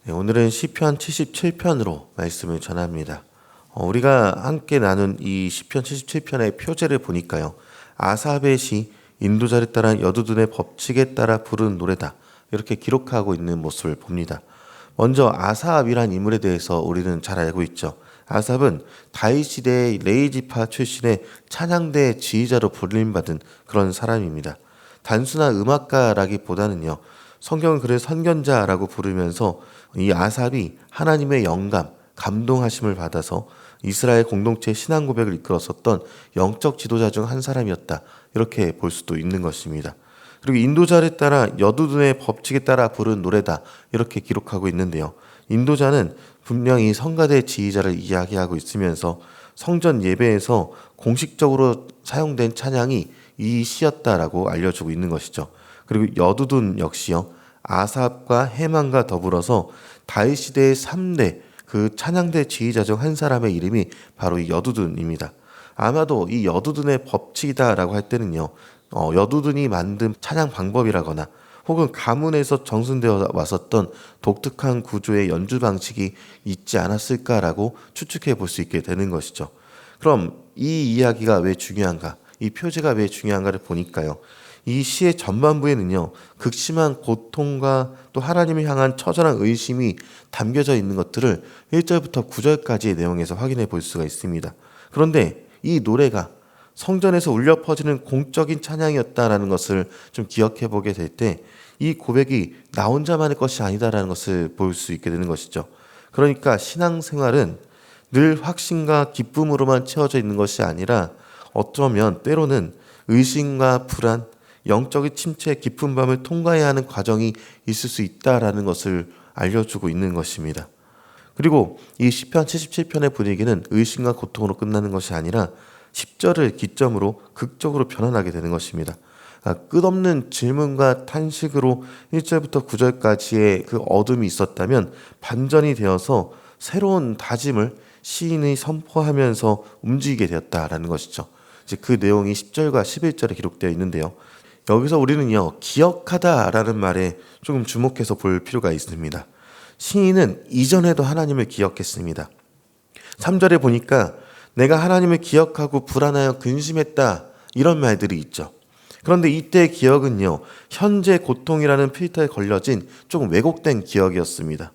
네, 오늘은 시편 77편으로 말씀을 전합니다. 우리가 함께 나눈 이 시편 77편의 표제를 보니까요. 아삽의 시 인도자를 따라 여두둔의 법칙에 따라 부르는 노래다. 이렇게 기록하고 있는 모습을 봅니다. 먼저 아삽이란 인물에 대해서 우리는 잘 알고 있죠. 아삽은 다윗 시대의 레이지파 출신의 찬양대 지휘자로 불림받은 그런 사람입니다. 단순한 음악가라기보다는요. 성경은 그를 선견자라고 부르면서 이 아삽이 하나님의 영감, 감동하심을 받아서 이스라엘 공동체의 신앙 고백을 이끌었었던 영적 지도자 중 한 사람이었다. 이렇게 볼 수도 있는 것입니다. 그리고 인도자를 따라 여두둔의 법칙에 따라 부른 노래다. 이렇게 기록하고 있는데요. 인도자는 분명히 성가대 지휘자를 이야기하고 있으면서 성전 예배에서 공식적으로 사용된 찬양이 이 시였다라고 알려주고 있는 것이죠. 그리고 여두둔 역시요. 아삽과 헤만과 더불어서 다윗 시대의 3대 그 찬양대 지휘자 중 한 사람의 이름이 바로 이 여두둔입니다. 아마도 이 여두둔의 법칙이다라고 할 때는요. 여두둔이 만든 찬양 방법이라거나 혹은 가문에서 정순되어 왔었던 독특한 구조의 연주 방식이 있지 않았을까라고 추측해 볼 수 있게 되는 것이죠. 그럼 이 이야기가 왜 중요한가? 이 표제가 왜 중요한가를 보니까요. 이 시의 전반부에는요. 극심한 고통과 또 하나님을 향한 처절한 의심이 담겨져 있는 것들을 1절부터 9절까지의 내용에서 확인해 볼 수가 있습니다. 그런데 이 노래가 성전에서 울려 퍼지는 공적인 찬양이었다라는 것을 좀 기억해 보게 될 때 이 고백이 나 혼자만의 것이 아니다라는 것을 볼 수 있게 되는 것이죠. 그러니까 신앙생활은 늘 확신과 기쁨으로만 채워져 있는 것이 아니라 어쩌면 때로는 의심과 불안, 영적인 침체의 깊은 밤을 통과해야 하는 과정이 있을 수 있다라는 것을 알려주고 있는 것입니다. 그리고 이 시편 77편의 분위기는 의심과 고통으로 끝나는 것이 아니라 10절을 기점으로 극적으로 변환하게 되는 것입니다. 끝없는 질문과 탄식으로 1절부터 9절까지의 그 어둠이 있었다면 반전이 되어서 새로운 다짐을 시인이 선포하면서 움직이게 되었다라는 것이죠. 이제 그 내용이 10절과 11절에 기록되어 있는데요. 여기서 우리는요, 기억하다라는 말에 조금 주목해서 볼 필요가 있습니다. 시인은 이전에도 하나님을 기억했습니다. 3절에 보니까 내가 하나님을 기억하고 불안하여 근심했다 이런 말들이 있죠. 그런데 이때의 기억은요, 현재 고통이라는 필터에 걸려진 조금 왜곡된 기억이었습니다.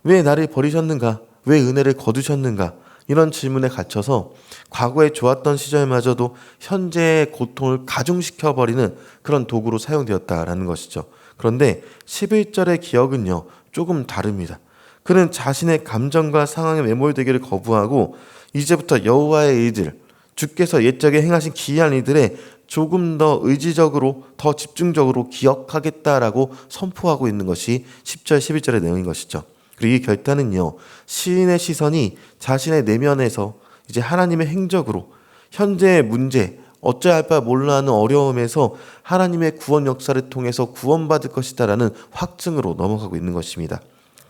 왜 나를 버리셨는가? 왜 은혜를 거두셨는가? 이런 질문에 갇혀서 과거에 좋았던 시절마저도 현재의 고통을 가중시켜버리는 그런 도구로 사용되었다라는 것이죠. 그런데 11절의 기억은요, 조금 다릅니다. 그는 자신의 감정과 상황에 매몰되기를 거부하고 이제부터 여호와의 일들, 주께서 옛적에 행하신 기이한 일들에 조금 더 의지적으로 더 집중적으로 기억하겠다라고 선포하고 있는 것이 10절, 11절의 내용인 것이죠. 그리고 이 결단은요, 시인의 시선이 자신의 내면에서 이제 하나님의 행적으로 현재의 문제, 어찌할 할 바 몰라 하는 어려움에서 하나님의 구원 역사를 통해서 구원받을 것이다라는 확증으로 넘어가고 있는 것입니다.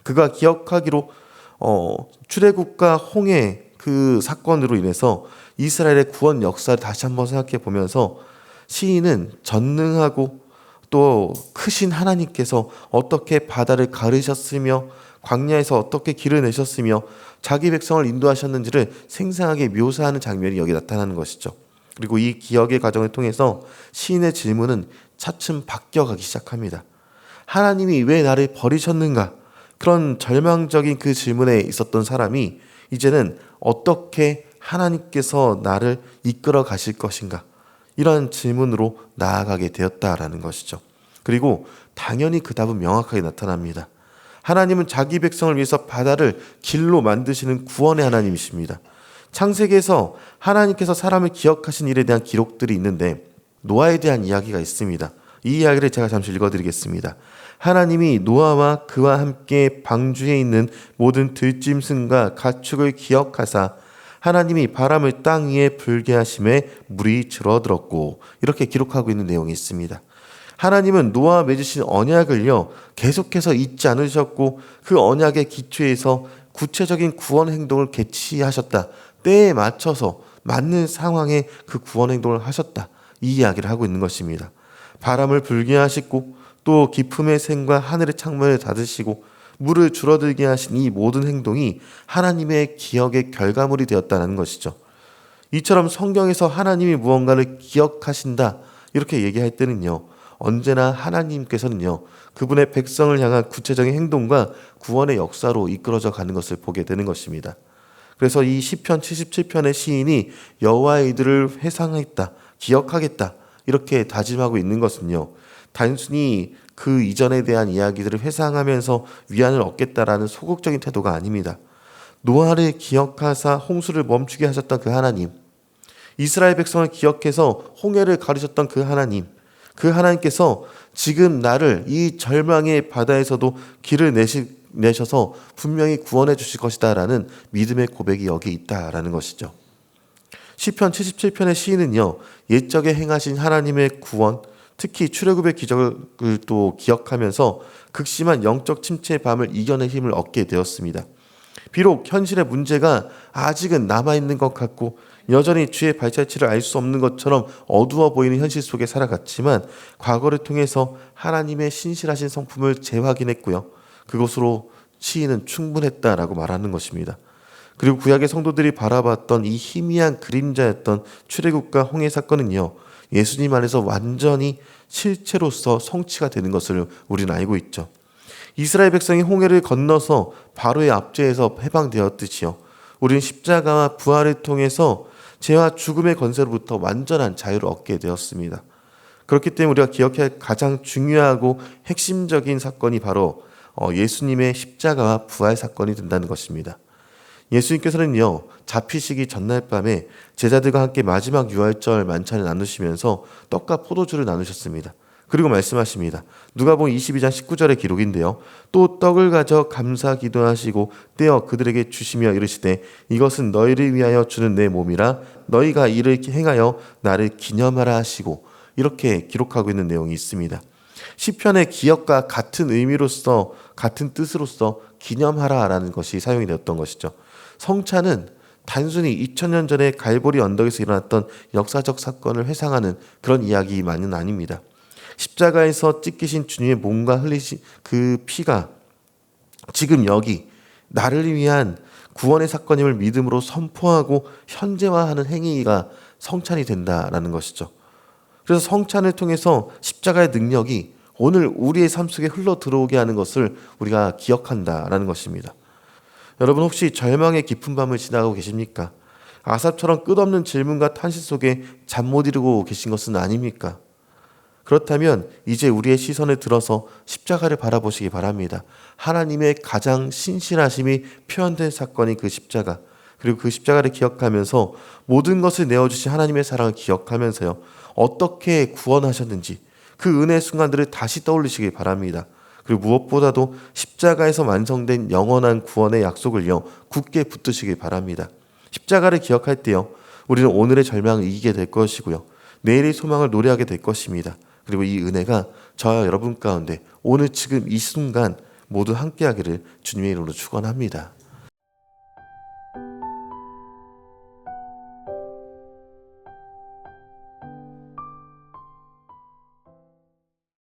그가 기억하기로 출애굽과 홍해 그 사건으로 인해서 이스라엘의 구원 역사를 다시 한번 생각해 보면서 시인은 전능하고 또 크신 하나님께서 어떻게 바다를 가르셨으며 광야에서 어떻게 길을 내셨으며 자기 백성을 인도하셨는지를 생생하게 묘사하는 장면이 여기 나타나는 것이죠. 그리고 이 기억의 과정을 통해서 시인의 질문은 차츰 바뀌어가기 시작합니다. 하나님이 왜 나를 버리셨는가? 그런 절망적인 그 질문에 있었던 사람이 이제는 어떻게 하나님께서 나를 이끌어 가실 것인가? 이런 질문으로 나아가게 되었다라는 것이죠. 그리고 당연히 그 답은 명확하게 나타납니다. 하나님은 자기 백성을 위해서 바다를 길로 만드시는 구원의 하나님이십니다. 창세기에서 하나님께서 사람을 기억하신 일에 대한 기록들이 있는데 노아에 대한 이야기가 있습니다. 이 이야기를 제가 잠시 읽어드리겠습니다. 하나님이 노아와 그와 함께 방주에 있는 모든 들짐승과 가축을 기억하사 하나님이 바람을 땅 위에 불게 하심에 물이 줄어들었고 이렇게 기록하고 있는 내용이 있습니다. 하나님은 노아와 맺으신 언약을요 계속해서 잊지 않으셨고 그 언약의 기초에서 구체적인 구원 행동을 개시하셨다. 때에 맞춰서 맞는 상황에 그 구원 행동을 하셨다. 이 이야기를 하고 있는 것입니다. 바람을 불게 하시고 또 기품의 샘과 하늘의 창문을 닫으시고 물을 줄어들게 하신 이 모든 행동이 하나님의 기억의 결과물이 되었다는 것이죠. 이처럼 성경에서 하나님이 무언가를 기억하신다 이렇게 얘기할 때는요, 언제나 하나님께서는요 그분의 백성을 향한 구체적인 행동과 구원의 역사로 이끌어져 가는 것을 보게 되는 것입니다. 그래서 이 시편 77편의 시인이 여호와의 일들을 회상했다, 기억하겠다 이렇게 다짐하고 있는 것은요, 단순히 그 이전에 대한 이야기들을 회상하면서 위안을 얻겠다라는 소극적인 태도가 아닙니다. 노아를 기억하사 홍수를 멈추게 하셨던 그 하나님, 이스라엘 백성을 기억해서 홍해를 가르셨던 그 하나님, 그 하나님께서 지금 나를 이 절망의 바다에서도 길을 내셔서 분명히 구원해 주실 것이다 라는 믿음의 고백이 여기 있다라는 것이죠. 시편 77편의 시인은요, 옛적에 행하신 하나님의 구원, 특히 출애굽의 기적을 또 기억하면서 극심한 영적 침체의 밤을 이겨낼 힘을 얻게 되었습니다. 비록 현실의 문제가 아직은 남아있는 것 같고 여전히 주의 발자취를 알 수 없는 것처럼 어두워 보이는 현실 속에 살아갔지만 과거를 통해서 하나님의 신실하신 성품을 재확인했고요. 그것으로 시인은 충분했다라고 말하는 것입니다. 그리고 구약의 성도들이 바라봤던 이 희미한 그림자였던 출애굽과 홍해 사건은요, 예수님 안에서 완전히 실체로서 성취가 되는 것을 우리는 알고 있죠. 이스라엘 백성이 홍해를 건너서 바로의 압제에서 해방되었듯이요, 우리는 십자가와 부활을 통해서 죄와 죽음의 권세로부터 완전한 자유를 얻게 되었습니다. 그렇기 때문에 우리가 기억해야 할 가장 중요하고 핵심적인 사건이 바로 예수님의 십자가와 부활 사건이 된다는 것입니다. 예수님께서는요, 잡히시기 전날 밤에 제자들과 함께 마지막 유월절 만찬을 나누시면서 떡과 포도주를 나누셨습니다. 그리고 말씀하십니다. 누가복음 22장 19절의 기록인데요. 또 떡을 가져 감사 기도하시고 떼어 그들에게 주시며 이르시되 이것은 너희를 위하여 주는 내 몸이라 너희가 이를 행하여 나를 기념하라 하시고, 이렇게 기록하고 있는 내용이 있습니다. 시편의 기억과 같은 의미로서, 같은 뜻으로서 기념하라라는 것이 사용이 되었던 것이죠. 성찬은 단순히 2000년 전에 갈보리 언덕에서 일어났던 역사적 사건을 회상하는 그런 이야기만은 아닙니다. 십자가에서 찢기신 주님의 몸과 흘리신 그 피가 지금 여기 나를 위한 구원의 사건임을 믿음으로 선포하고 현재화하는 행위가 성찬이 된다라는 것이죠. 그래서 성찬을 통해서 십자가의 능력이 오늘 우리의 삶 속에 흘러 들어오게 하는 것을 우리가 기억한다라는 것입니다. 여러분, 혹시 절망의 깊은 밤을 지나가고 계십니까? 아삽처럼 끝없는 질문과 탄식 속에 잠 못 이루고 계신 것은 아닙니까? 그렇다면 이제 우리의 시선을 들어서 십자가를 바라보시기 바랍니다. 하나님의 가장 신실하심이 표현된 사건이 그 십자가, 그리고 그 십자가를 기억하면서 모든 것을 내어주신 하나님의 사랑을 기억하면서요, 어떻게 구원하셨는지 그 은혜의 순간들을 다시 떠올리시기 바랍니다. 그리고 무엇보다도 십자가에서 완성된 영원한 구원의 약속을요, 굳게 붙드시기 바랍니다. 십자가를 기억할 때요, 우리는 오늘의 절망을 이기게 될 것이고요, 내일의 소망을 노래하게 될 것입니다. 그리고 이 은혜가 저와 여러분 가운데 오늘 지금 이 순간 모두 함께하기를 주님의 이름으로 축원합니다.